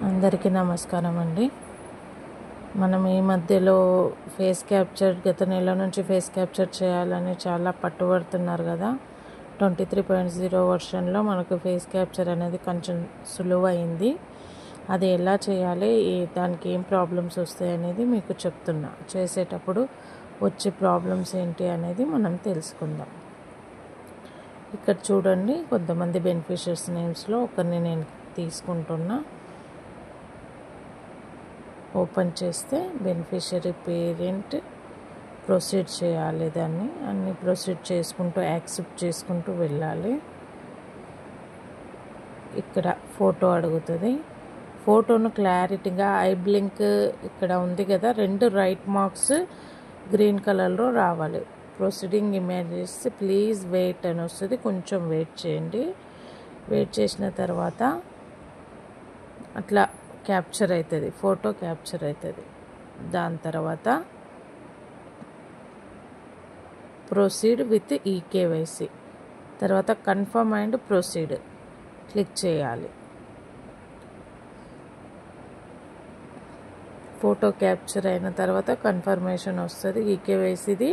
అందరికీ నమస్కారం అండి. మనం ఈ మధ్యలో ఫేస్ క్యాప్చర్ గత నెల నుంచి ఫేస్ క్యాప్చర్ చేయాలని చాలా పట్టుబడుతున్నారు కదా. 23.0 వర్షన్లో మనకు ఫేస్ క్యాప్చర్ అనేది కొంచెం సులువైంది. అది ఎలా చేయాలి, దానికి ఏం ప్రాబ్లమ్స్ వస్తాయి అనేది మీకు చెప్తున్నా. చేసేటప్పుడు వచ్చే ప్రాబ్లమ్స్ ఏంటి అనేది మనం తెలుసుకుందాం. ఇక్కడ చూడండి, కొంతమంది బెనిఫిషియర్స్ నేమ్స్లో ఒకరిని నేను తీసుకుంటున్నా. ఓపెన్ చేస్తే బెనిఫిషరీ పేరెంట్ ప్రొసీడ్ చేయాలి. దాన్ని అన్ని ప్రొసీడ్ చేసుకుంటూ యాక్సెప్ట్ చేసుకుంటూ వెళ్ళాలి. ఇక్కడ ఫోటో అడుగుతుంది. ఫోటోను క్లారిటీగా ఐ బ్లింక్ ఇక్కడ ఉంది కదా, 2 రైట్ మార్క్స్ గ్రీన్ కలర్లో రావాలి. ప్రొసీడింగ్ ఇమేజెస్ ప్లీజ్ వెయిట్ అని వస్తుంది. కొంచెం వెయిట్ చేయండి. వెయిట్ చేసిన తర్వాత అట్లా క్యాప్చర్ అవుతుంది, ఫోటో క్యాప్చర్ అవుతుంది. దాని తర్వాత ప్రొసీడ్ విత్ ఈకేవైసీ, తర్వాత కన్ఫర్మ్ అండ్ ప్రొసీడ్ క్లిక్ చేయాలి. ఫోటో క్యాప్చర్ అయిన తర్వాత కన్ఫర్మేషన్ వస్తుంది ఈకేవైసీది.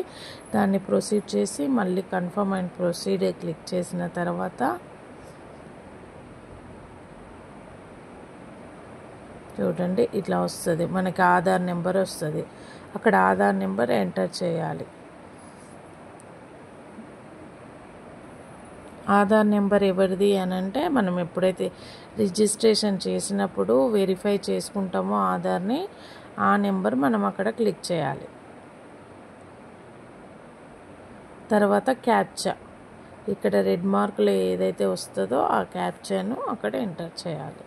దాన్ని ప్రొసీడ్ చేసి మళ్ళీ కన్ఫర్మ్ అండ్ ప్రొసీడ్ క్లిక్ చేసిన తర్వాత చూడండి ఇట్లా వస్తుంది. మనకి ఆధార్ నెంబర్ వస్తుంది. అక్కడ ఆధార్ నెంబర్ ఎంటర్ చేయాలి. ఆధార్ నెంబర్ ఎవరిది అని అంటే, మనం ఎప్పుడైతే రిజిస్ట్రేషన్ చేసినప్పుడు వెరిఫై చేసుకుంటామో ఆధార్ని, ఆ నెంబర్ మనం అక్కడ క్లిక్ చేయాలి. తర్వాత క్యాప్చా, ఇక్కడ రెడ్ మార్కులో ఏదైతే వస్తుందో ఆ క్యాప్చాను అక్కడ ఎంటర్ చేయాలి.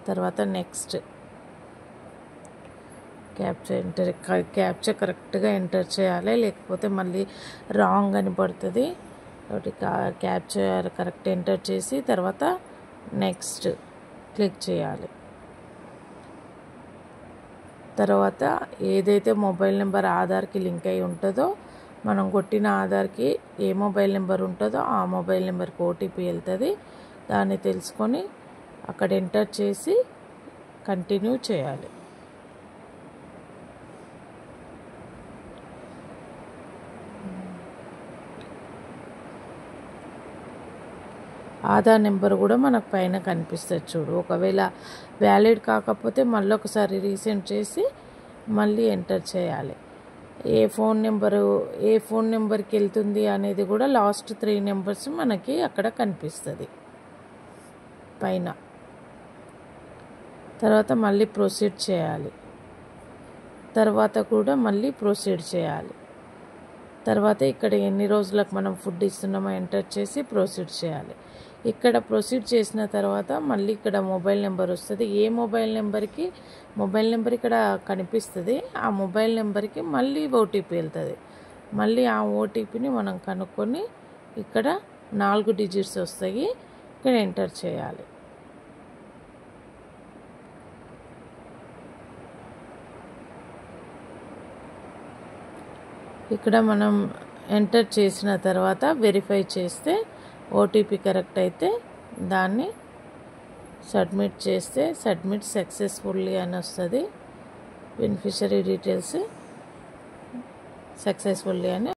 తర్వాత నెక్స్ట్ క్యాప్చా కరెక్ట్గా ఎంటర్ చేయాలి, లేకపోతే మళ్ళీ రాంగ్ అని పడుతుంది. కాబట్టి క్యాప్చా కరెక్ట్ ఎంటర్ చేసి తర్వాత నెక్స్ట్ క్లిక్ చేయాలి. తర్వాత ఏదైతే మొబైల్ నెంబర్ ఆధార్కి లింక్ అయి ఉంటుందో, మనం కొట్టిన ఆధార్కి ఏ మొబైల్ నెంబర్ ఉంటుందో ఆ మొబైల్ నెంబర్కి ఓటీపీ వెళ్తుంది. దాన్ని తెలుసుకొని అక్కడ ఎంటర్ చేసి కంటిన్యూ చేయాలి. ఆధార్ నెంబర్ కూడా మనకు పైన కనిపిస్తుంది చూడు. ఒకవేళ వ్యాలిడ్ కాకపోతే మళ్ళీ ఒకసారి రీసెంట్ చేసి మళ్ళీ ఎంటర్ చేయాలి. ఏ ఫోన్ నెంబర్కి వెళ్తుంది అనేది కూడా లాస్ట్ 3 నెంబర్స్ మనకి అక్కడ కనిపిస్తుంది పైన. తర్వాత మళ్ళీ ప్రొసీడ్ చేయాలి. తర్వాత కూడా మళ్ళీ ప్రొసీడ్ చేయాలి. తర్వాత ఇక్కడ ఎన్ని రోజులకు మనం ఫుడ్ ఇస్తున్నామో ఎంటర్ చేసి ప్రొసీడ్ చేయాలి. ఇక్కడ ప్రొసీడ్ చేసిన తర్వాత మళ్ళీ ఇక్కడ మొబైల్ నెంబర్ వస్తుంది. ఏ మొబైల్ నెంబర్ ఇక్కడ కనిపిస్తుంది, ఆ మొబైల్ నెంబర్కి మళ్ళీ ఓటీపీ వెళ్తుంది. మళ్ళీ ఆ ఓటీపీని మనం కనుక్కొని ఇక్కడ 4 డిజిట్స్ వస్తాయి, ఇక్కడ ఎంటర్ చేయాలి. ఇక్కడ మనం ఎంటర్ చేసిన తర్వాత వెరిఫై చేస్తే ఓటీపీ కరెక్ట్ అయితే దాన్ని సబ్మిట్ చేస్తే సబ్మిట్ సక్సెస్ఫుల్లీ అని వస్తుంది. బెనిఫిషరీ డీటెయిల్స్ సక్సెస్ఫుల్లీ అని